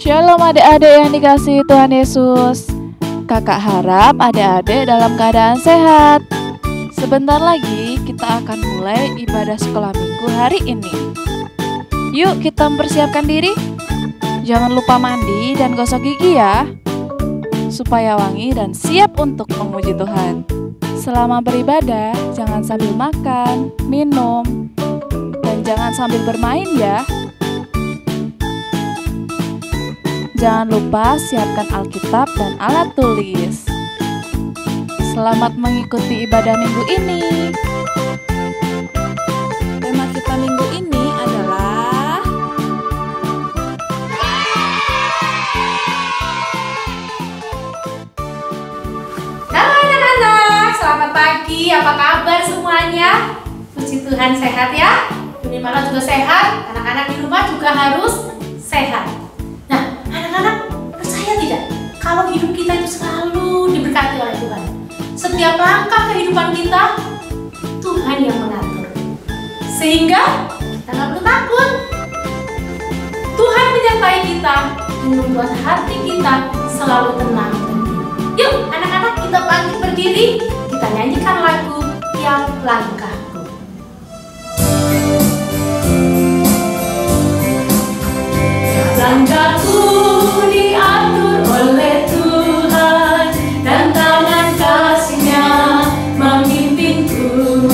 Shalom adik-adik yang dikasihi Tuhan Yesus. Kakak harap adik-adik dalam keadaan sehat. Sebentar lagi kita akan mulai ibadah sekolah minggu hari ini. Yuk kita mempersiapkan diri. Jangan lupa mandi dan gosok gigi ya, supaya wangi dan siap untuk memuji Tuhan. Selama beribadah, jangan sambil makan, minum, dan jangan sambil bermain ya. Jangan lupa siapkan Alkitab dan alat tulis. Selamat mengikuti ibadah minggu ini. Tema kita minggu ini adalah Halo anak-anak, selamat pagi. Apa kabar semuanya? Puji Tuhan sehat ya. Dunia malam juga sehat. Anak-anak di rumah juga harus sehat. Nah, anak-anak percaya tidak kalau hidup kita itu selalu diberkati oleh Tuhan? Setiap langkah kehidupan kita Tuhan yang mengatur, sehingga kita nggak perlu takut. Tuhan menyertai kita dan membuat hati kita selalu tenang. Yuk anak-anak, kita bangkit berdiri, kita nyanyikan lagu Tiap Langkahku. Langkahku diatur oleh Tuhan dan tangan kasih-Nya memimpinku.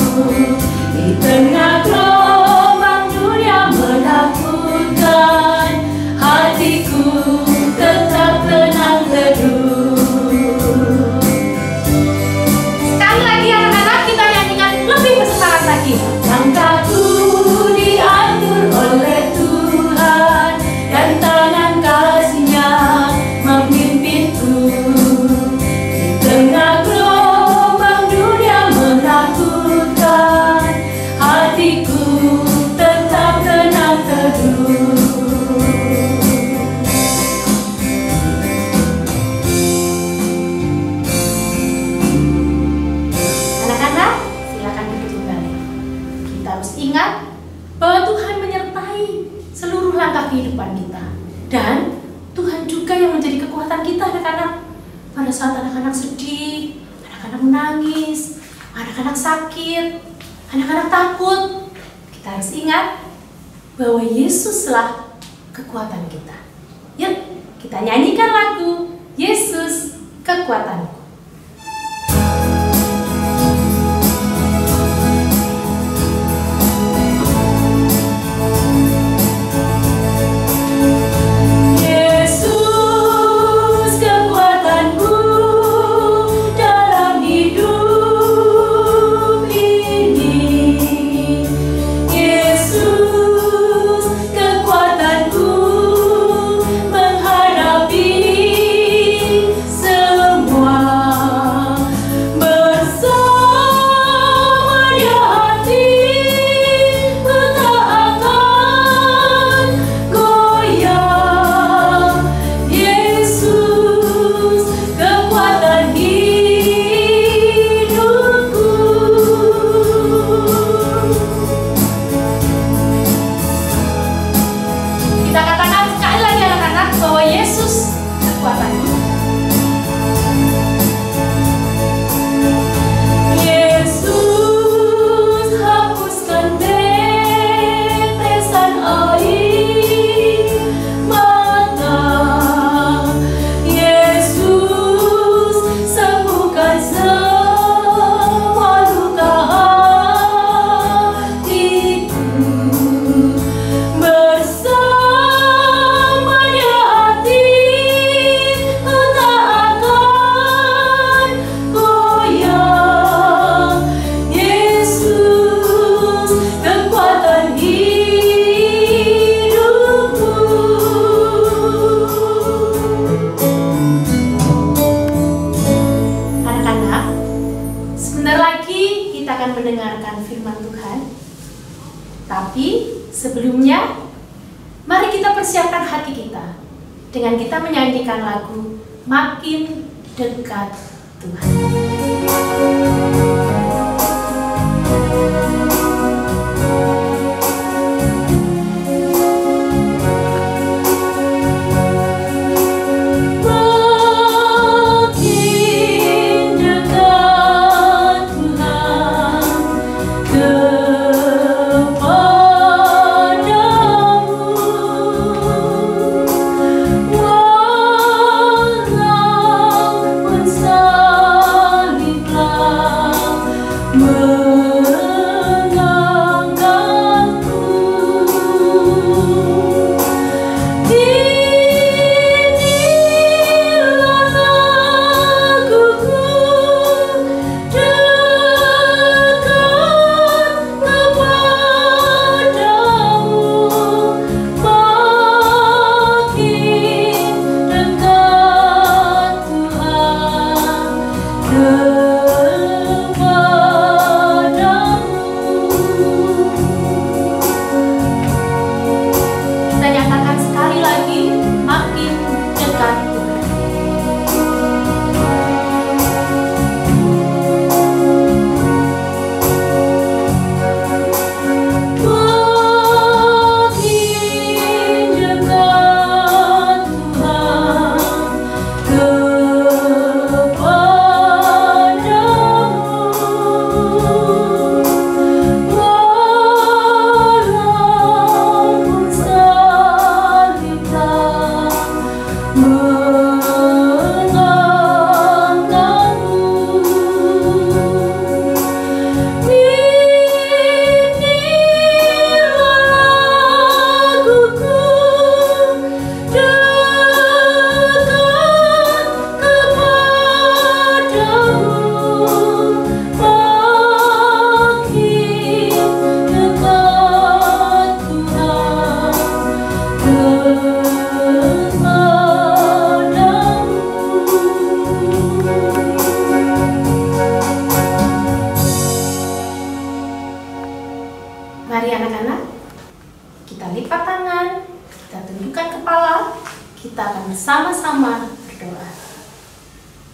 Di tengah gelombang dunia menakutkan, hatiku tetap tenang teduh. Sekali lagi anak-anak, kita nyanyikan lebih bersemangat lagi. Langkahku diatur oleh Tuhan dan tangan kasih-Nya memimpinku. Di tengah gelombang dunia menakutkan, hatiku tetap tenang teduh. Anak-anak, silakan duduk kembali. Kita harus ingat bahwa Tuhan menyertai seluruh langkah kehidupan kita, dan Tuhan juga yang menjadi kekuatan kita anak-anak. Pada saat anak-anak sedih, anak-anak menangis, anak-anak sakit, anak-anak takut, kita harus ingat bahwa Yesuslah kekuatan kita. Yuk kita nyanyikan lagu Yesus Kekuatanku. Sebelumnya, mari kita persiapkan hati kita dengan kita menyanyikan lagu Makin Dekat Tuhan. Mari anak-anak, kita lipat tangan, kita tundukkan kepala, kita akan bersama-sama berdoa.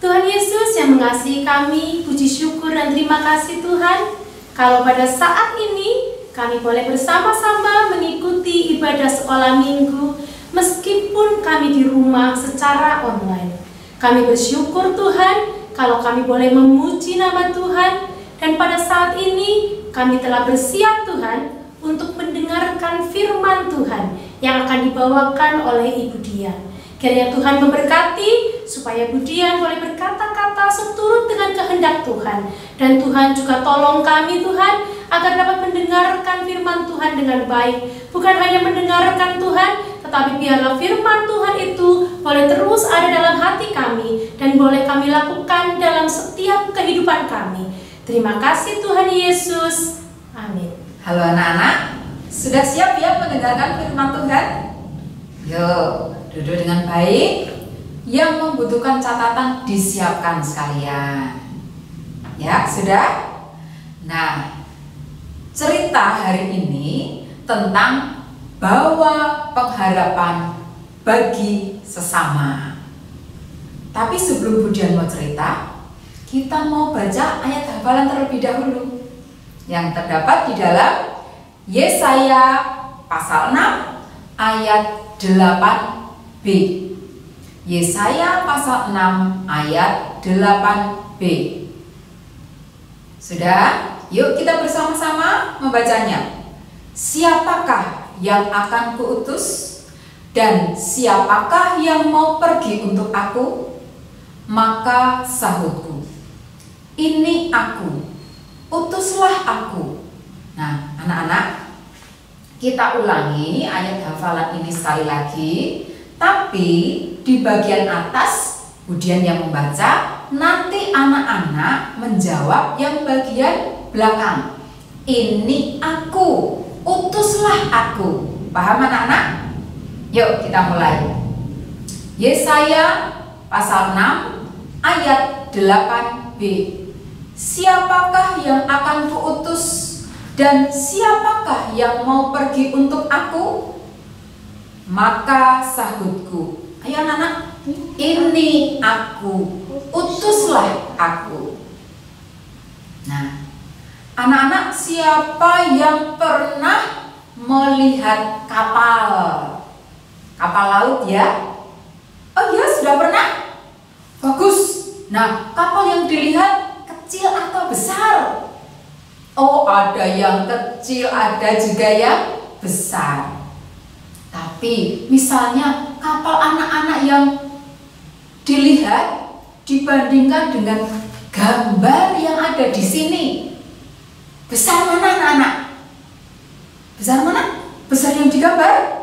Tuhan Yesus yang mengasihi kami, puji syukur dan terima kasih Tuhan, kalau pada saat ini kami boleh bersama-sama mengikuti ibadah sekolah minggu, meskipun kami di rumah secara online. Kami bersyukur Tuhan, kalau kami boleh memuji nama Tuhan, dan pada saat ini kami telah bersiap Tuhan untuk mendengarkan firman Tuhan yang akan dibawakan oleh Ibu Dian. Kiranya Tuhan memberkati supaya Bu Dian boleh berkata-kata seturut dengan kehendak Tuhan. Dan Tuhan juga tolong kami Tuhan agar dapat mendengarkan firman Tuhan dengan baik. Bukan hanya mendengarkan Tuhan, tetapi biarlah firman Tuhan itu boleh terus ada dalam hati kami dan boleh kami lakukan dalam setiap kehidupan kami. Terima kasih Tuhan Yesus. Amin. Halo anak-anak, sudah siap ya mendengarkan firman Tuhan? Yuk, duduk dengan baik. Yang membutuhkan catatan disiapkan sekalian. Ya, sudah? Nah, cerita hari ini tentang bawa pengharapan bagi sesama. Tapi sebelum Bu Dian mau cerita, kita mau baca ayat hafalan terlebih dahulu yang terdapat di dalam Yesaya pasal 6 ayat 8b. Yesaya pasal 6 ayat 8b. Sudah? Yuk kita bersama-sama membacanya. Siapakah yang akan kuutus? Dan siapakah yang mau pergi untuk aku? Maka sahutku, ini aku, utuslah aku. Nah, anak-anak, kita ulangi ayat hafalan ini sekali lagi. Tapi di bagian atas, Bu Dian yang membaca, nanti anak-anak menjawab yang bagian belakang. Ini aku, utuslah aku. Paham anak-anak? Yuk kita mulai. Yesaya pasal 6 ayat 8b. Siapakah yang akan kuutus dan siapakah yang mau pergi untuk aku? Maka sahutku, ayo anak-anak, ini aku, utuslah aku. Nah, anak-anak, siapa yang pernah melihat kapal? Kapal laut ya? Oh iya, sudah pernah? Bagus. Nah, kapal yang dilihat kecil atau besar? Oh, ada yang kecil, ada juga yang besar. Tapi misalnya kapal anak-anak yang dilihat dibandingkan dengan gambar yang ada di sini, besar mana anak-anak? Besar mana? Besar yang digambar?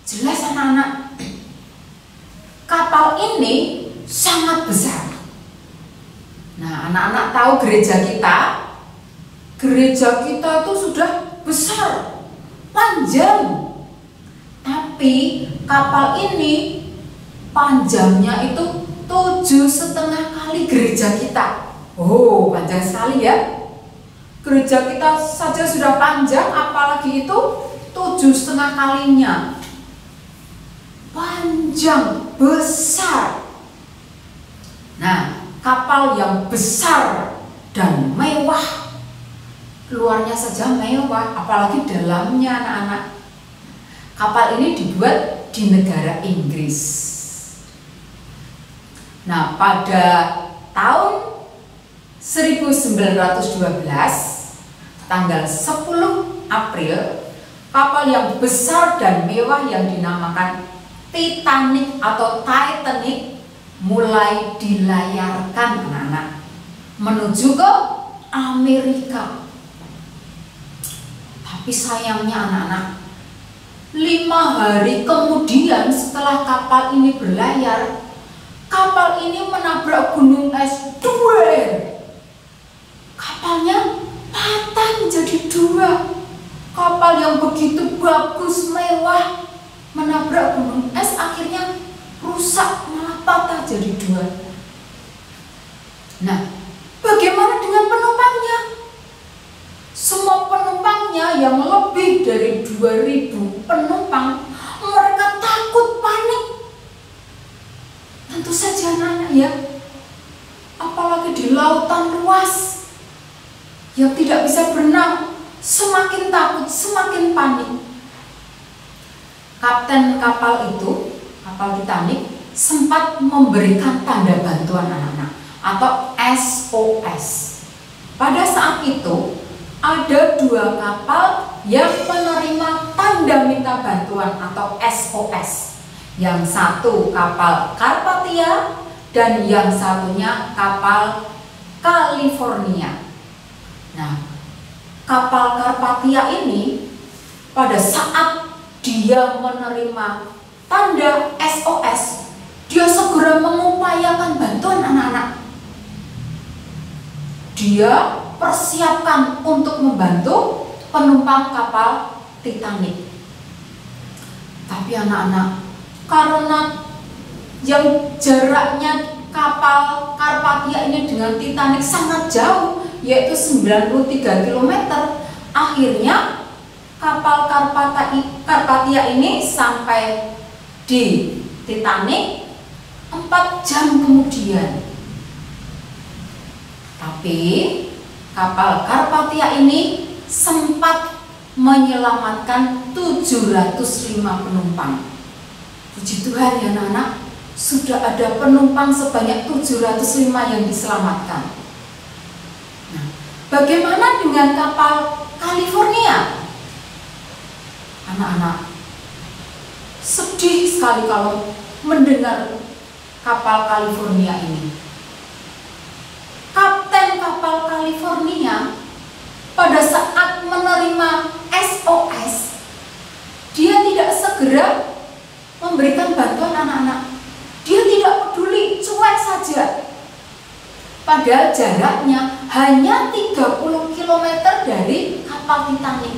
Jelas anak-anak. Kapal ini sangat besar. Nah, anak-anak tahu gereja kita? Gereja kita itu sudah besar, panjang. Tapi kapal ini panjangnya itu 7,5 kali gereja kita. Oh, panjang sekali ya. Gereja kita saja sudah panjang, apalagi itu 7,5 kalinya. Panjang, besar. Nah, kapal yang besar dan mewah, luarnya saja mewah, apalagi dalamnya anak-anak. Kapal ini dibuat di negara Inggris. Nah, pada tahun 1912, tanggal 10 April, kapal yang besar dan mewah yang dinamakan Titanic atau Titanic mulai dilayarkan anak-anak menuju ke Amerika. Tapi sayangnya anak-anak, 5 hari kemudian setelah kapal ini berlayar, kapal ini menabrak gunung es Duer. Kapalnya patah menjadi 2. Kapal yang begitu bagus, mewah, menabrak gunung es, akhirnya rusak, malah patah jadi 2. Nah, bagaimana dengan penumpangnya? Semua penumpangnya yang lebih dari 2.000 penumpang, mereka takut, panik. Tentu saja anak-anak ya, apalagi di lautan luas yang tidak bisa berenang, semakin takut, semakin panik. Kapten kapal itu, kapal Titanic, sempat memberikan tanda bantuan anak-anak atau SOS. Pada saat itu ada 2 kapal yang menerima tanda minta bantuan atau SOS. Yang satu kapal Carpathia dan yang satunya kapal California. Nah, kapal Carpathia ini pada saat dia menerima tanda SOS, dia segera mengupayakan bantuan anak-anak. Dia persiapkan untuk membantu penumpang kapal Titanic. Tapi anak-anak, karena yang jaraknya kapal Carpathia ini dengan Titanic sangat jauh, yaitu 93 km, akhirnya kapal Carpathia ini sampai di Titanic 4 jam kemudian. Tapi kapal Carpathia ini sempat menyelamatkan 705 penumpang. Puji Tuhan ya anak-anak, sudah ada penumpang sebanyak 705 yang diselamatkan. Nah, bagaimana dengan kapal California? Anak-anak, sedih sekali kalau mendengar kapal California ini. Kapten kapal California pada saat menerima SOS, dia tidak segera memberikan bantuan anak-anak. Dia tidak peduli, cuek saja. Padahal jaraknya hanya 30 km dari kapal Titanic.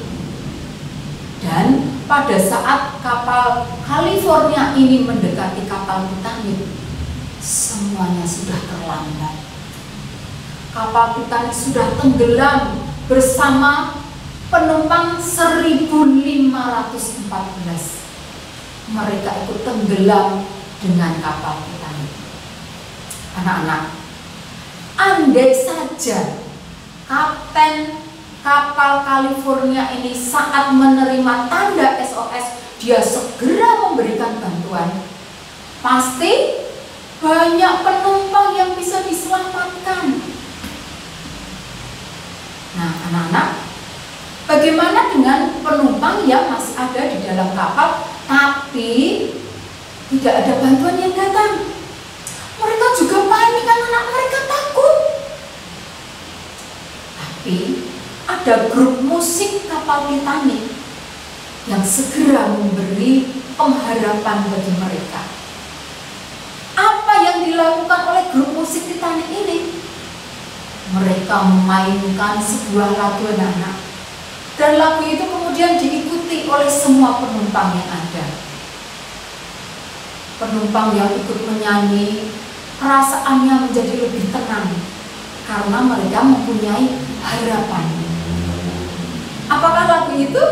Dan pada saat kapal California ini mendekati kapal Titanic, semuanya sudah terlambat. Kapal Titanic sudah tenggelam bersama penumpang 1.514. Mereka ikut tenggelam dengan kapal Titanic. Anak-anak, andai saja kapten kapal California ini saat menerima tanda SOS, dia segera memberikan bantuan, pasti banyak penumpang yang bisa diselamatkan. Nah, anak-anak, bagaimana dengan penumpang yang masih ada di dalam kapal tapi tidak ada bantuan yang datang? Mereka juga panik, anak-anak, mereka takut. Tapi ada grup musik kapal Titanic yang segera memberi pengharapan bagi mereka. Apa yang dilakukan oleh grup musik Titanic ini? Mereka memainkan sebuah lagu, anak-anak, dan lagu itu kemudian diikuti oleh semua penumpang yang ada. Penumpang yang ikut menyanyi perasaannya menjadi lebih tenang karena mereka mempunyai harapan. Apakah lagu itu?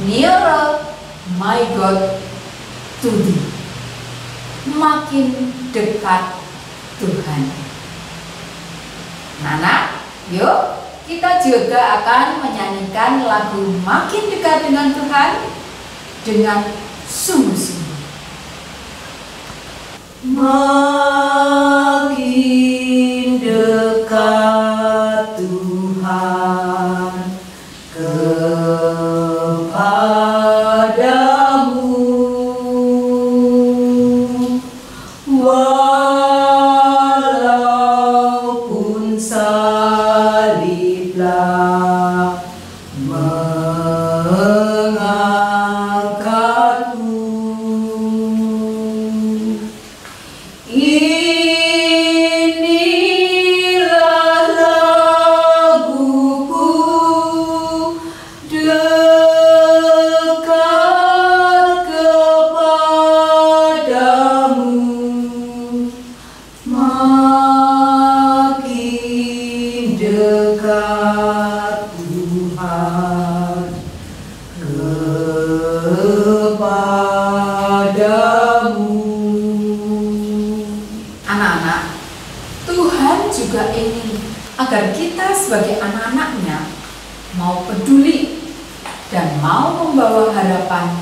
Nearer, my God, to thee. Makin dekat Tuhan. Anak, yuk kita juga akan menyanyikan lagu Makin Dekat dengan Tuhan dengan sungguh-sungguh. Makin dekat Tuhan kepadamu, walaupun saliblah mengangkatku. Inilah laguku, dekat kepadamu, makin dekat Tuhan kepadamu. Anak-anak, Tuhan juga ingin agar kita sebagai anak-anaknya mau peduli dan mau membawa harapan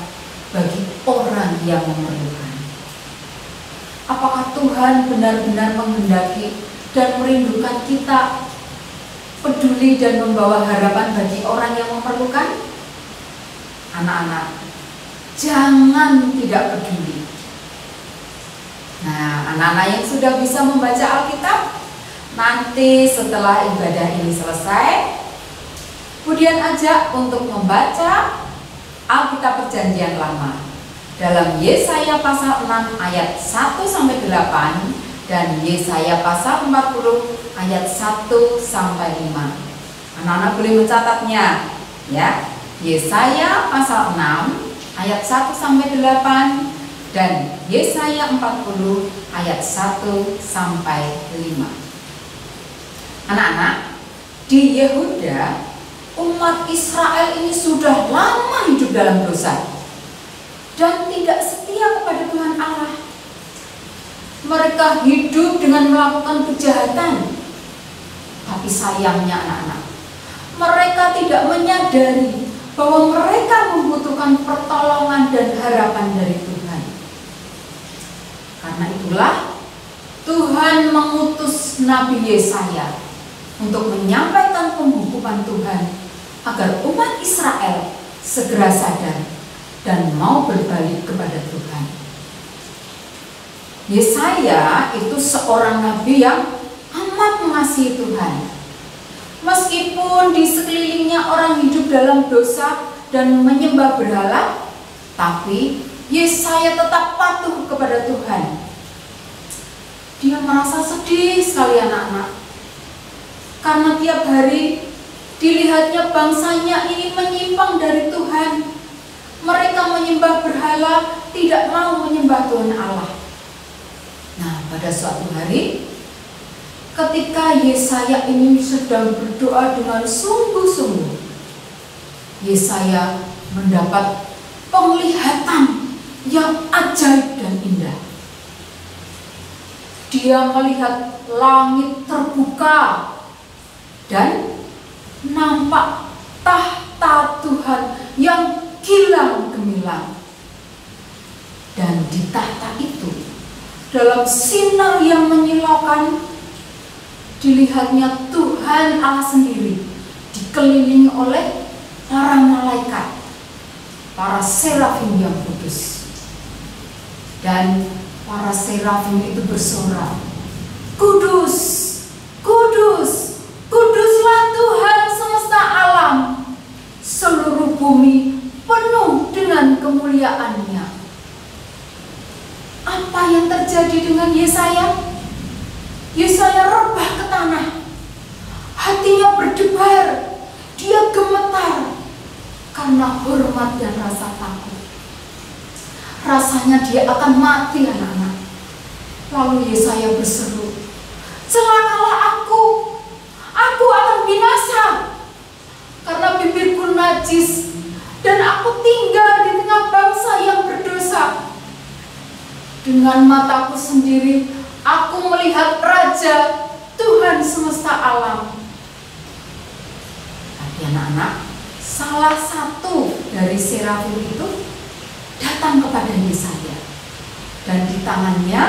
bagi orang yang memerlukan. Apakah Tuhan benar-benar menghendaki dan merindukan kita peduli dan membawa harapan bagi orang yang memerlukan? Anak-anak, jangan tidak peduli. Nah, anak-anak yang sudah bisa membaca Alkitab, nanti setelah ibadah ini selesai, kemudian ajak untuk membaca Alkitab Perjanjian Lama dalam Yesaya pasal 6 ayat 1-8 dan Yesaya pasal 40 ayat 1-5. Anak-anak boleh mencatatnya ya. Yesaya pasal 6 ayat 1-8 dan Yesaya 40 ayat 1-5. Anak-anak, di Yehuda umat Israel ini sudah lama hidup dalam dosa dan tidak setia kepada Tuhan Allah. Mereka hidup dengan melakukan kejahatan. Tapi sayangnya anak-anak, mereka tidak menyadari bahwa mereka membutuhkan pertolongan dan harapan dari Tuhan. Karena itulah Tuhan mengutus Nabi Yesaya untuk menyampaikan penghukuman Tuhan agar umat Israel segera sadar dan mau berbalik kepada Tuhan. Yesaya itu seorang nabi yang amat mengasihi Tuhan. Meskipun di sekelilingnya orang hidup dalam dosa dan menyembah berhala, tapi Yesaya tetap patuh kepada Tuhan. Dia merasa sedih sekali anak-anak, karena tiap hari dilihatnya bangsanya ini menyimpang dari Tuhan. Mereka menyembah berhala, tidak mau menyembah Tuhan Allah. Nah, pada suatu hari ketika Yesaya ini sedang berdoa dengan sungguh-sungguh, Yesaya mendapat penglihatan yang ajaib dan indah. Dia melihat langit terbuka dan nampak tahta Tuhan yang kilang gemilang. Dan di tahta itu, dalam sinar yang menyilaukan, dilihatnya Tuhan Allah sendiri dikelilingi oleh para malaikat, para serafim yang kudus. Dan para serafim itu bersorak, "Kudus, kudus, kuduslah Tuhan semesta alam. Seluruh bumi penuh dengan kemuliaan-Nya." Apa yang terjadi dengan Yesaya? Yesaya rebah ke tanah. Hatinya berdebar, dia gemetar karena hormat dan rasa takut. Rasanya dia akan mati, anak-anak. Lalu Yesaya berseru, "Celakalah aku akan binasa, karena bibirku najis dan aku tinggal di tengah bangsa yang berdosa. Dengan mataku sendiri aku melihat Raja Tuhan semesta alam." Tapi anak-anak, salah satu dari serafim itu datang kepada Yesaya, dan di tangannya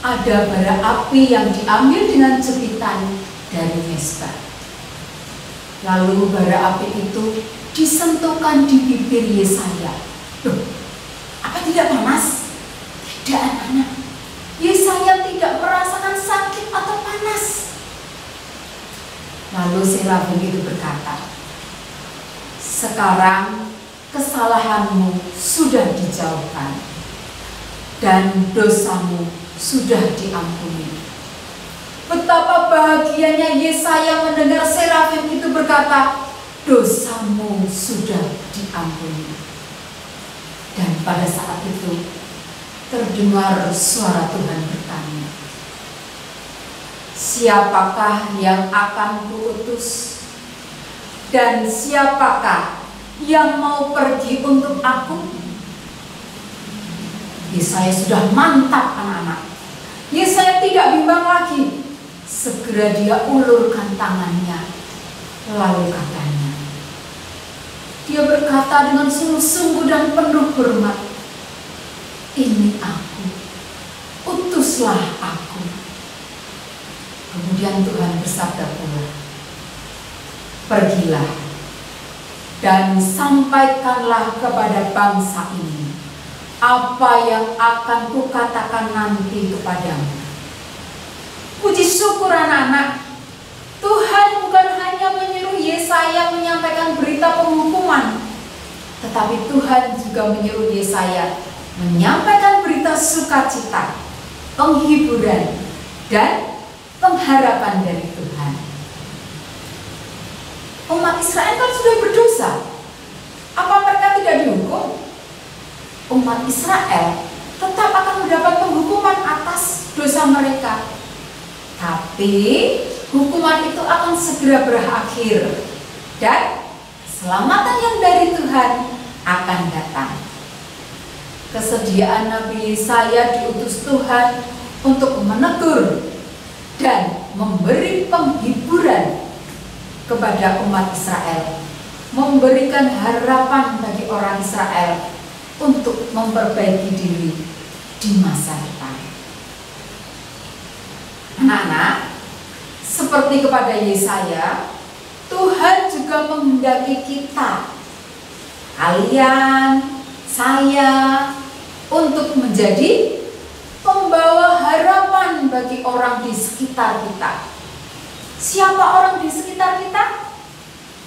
ada bara api yang diambil dengan jepitan dari mezbah. Lalu bara api itu disentuhkan di bibir Yesaya. Loh, apa tidak panas? Tidak, anak-anak. Yesaya tidak merasakan sakit atau panas. Lalu serafim itu berkata, "Sekarang kesalahanmu sudah dijauhkan dan dosamu sudah diampuni." Betapa bahagianya Yesaya mendengar serafim itu berkata, "Dosamu sudah diampuni." Dan pada saat itu terdengar suara Tuhan bertanya, "Siapakah yang akan kuutus? Dan siapakah yang mau pergi untuk aku?" Yesaya sudah mantap, anak-anak. Yesaya tidak bimbang lagi. Segera dia ulurkan tangannya. Lalu katanya, dia berkata dengan sungguh-sungguh dan penuh hormat, "Ini aku, utuslah aku." Kemudian Tuhan bersabda pula, "Pergilah dan sampaikanlah kepada bangsa ini apa yang akan kukatakan nanti kepadamu." Puji syukur, anak-anak, Tuhan bukan hanya menyuruh Yesaya menyampaikan berita penghukuman, tetapi Tuhan juga menyuruh Yesaya menyampaikan berita sukacita, penghiburan, dan pengharapan dari Tuhan. Umat Israel kan sudah berdosa. Apa mereka tidak dihukum? Umat Israel tetap akan mendapat penghukuman atas dosa mereka. Tapi hukuman itu akan segera berakhir dan keselamatan yang dari Tuhan akan datang. Kesediaan Nabi Yesaya diutus Tuhan untuk menegur dan memberi penghiburan kepada umat Israel, memberikan harapan bagi orang Israel untuk memperbaiki diri di masa depan. Anak-anak, seperti kepada Yesaya, Tuhan juga menghendaki kita, kalian, saya, untuk menjadi pembawa harapan bagi orang di sekitar kita. Siapa orang di sekitar kita?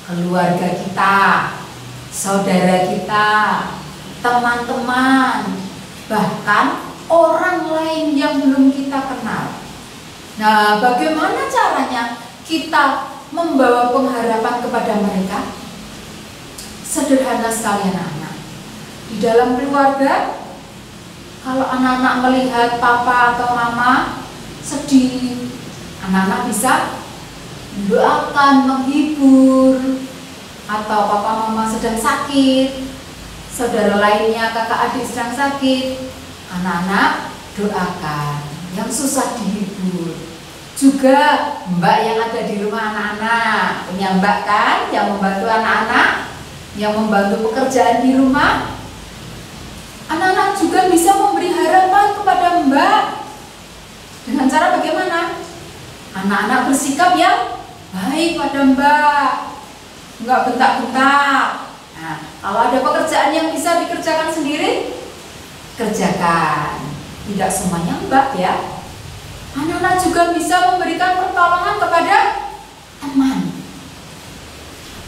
Keluarga kita, saudara kita, teman-teman, bahkan orang lain yang belum kita kenal. Nah, bagaimana caranya kita membawa pengharapan kepada mereka? Sederhana sekali, anak-anak. Di dalam keluarga, kalau anak-anak melihat papa atau mama sedih, anak-anak bisa mendoakan, menghibur. Atau papa mama sedang sakit, saudara lainnya, kakak adik sedang sakit, anak-anak doakan. Yang susah dihibur. Juga mbak yang ada di rumah anak-anak, punya mbak kan yang membantu anak-anak, yang membantu pekerjaan di rumah. Anak-anak juga bisa memberi harapan kepada mbak. Dengan cara bagaimana? Anak-anak bersikap yang baik pada Mbak, nggak bentak-bentak. Nah, kalau ada pekerjaan yang bisa dikerjakan sendiri, kerjakan. Tidak semuanya Mbak ya. Anak-anak juga bisa memberikan pertolongan kepada teman.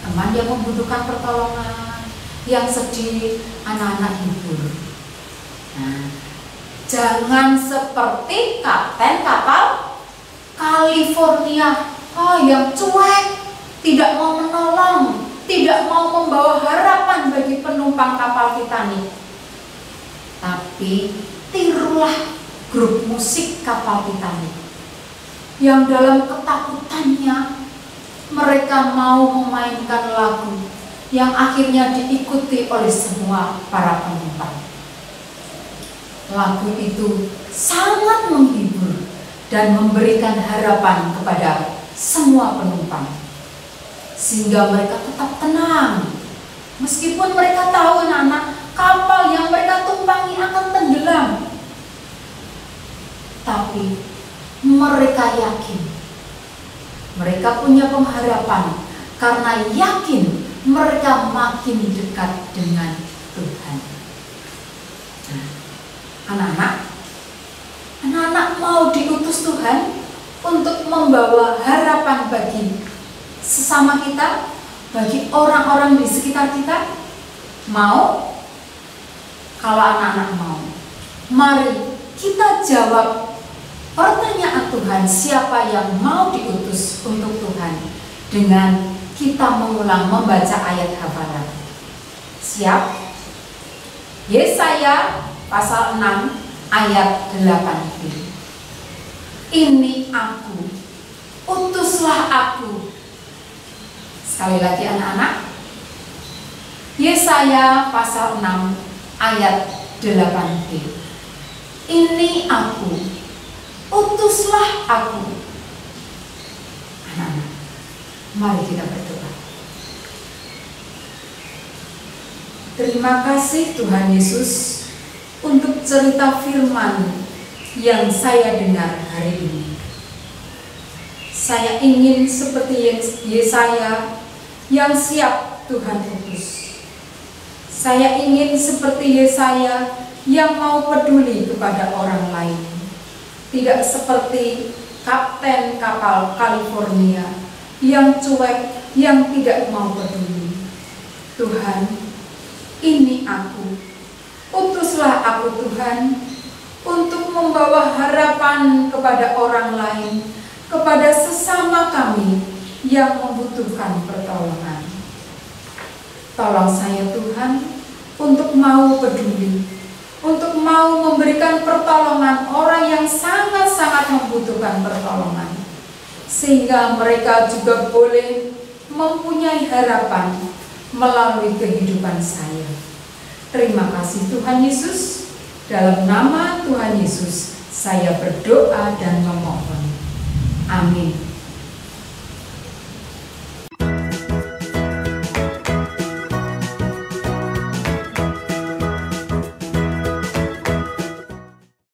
Teman yang membutuhkan pertolongan, yang sedih, anak-anak hibur. Nah, jangan seperti kapten kapal California yang cuek, tidak mau menolong, tidak mau membawa harapan bagi penumpang kapal Titanic. Tapi tirulah grup musik kapal Titanic yang dalam ketakutannya mereka mau memainkan lagu yang akhirnya diikuti oleh semua para penumpang. Lagu itu sangat menghibur dan memberikan harapan kepada semua penumpang, sehingga mereka tetap tenang meskipun mereka tahu anak-anak kapal yang mereka tumpangi akan tenggelam. Tapi mereka yakin, mereka punya pengharapan karena yakin mereka makin dekat dengan Tuhan. Anak-anak mau diutus Tuhan untuk membawa harapan bagi sesama kita, bagi orang-orang di sekitar kita. Mau? Kalau anak-anak mau, mari kita jawab pertanyaan Tuhan, siapa yang mau diutus untuk Tuhan, dengan kita mengulang membaca ayat hafalan. Siap? Yesaya pasal 6 ayat 8b. Ini aku, utuslah aku. Sekali lagi anak-anak. Yesaya pasal 6 ayat 8b. Ini aku, utuslah aku. Anak-anak, mari kita berdoa. Terima kasih Tuhan Yesus untuk cerita firman yang saya dengar hari ini. Saya ingin seperti Yesaya yang siap Tuhan utus. Saya ingin seperti Yesaya yang mau peduli kepada orang lain. Tidak seperti kapten kapal California yang cuek, yang tidak mau peduli. Tuhan, ini aku. Utuslah aku Tuhan untuk membawa harapan kepada orang lain, kepada sesama kami yang membutuhkan pertolongan. Tolong saya Tuhan untuk mau peduli, untuk mau memberikan pertolongan orang yang sangat-sangat membutuhkan pertolongan, sehingga mereka juga boleh mempunyai harapan melalui kehidupan saya. Terima kasih Tuhan Yesus. Dalam nama Tuhan Yesus saya berdoa dan memohon. Amin.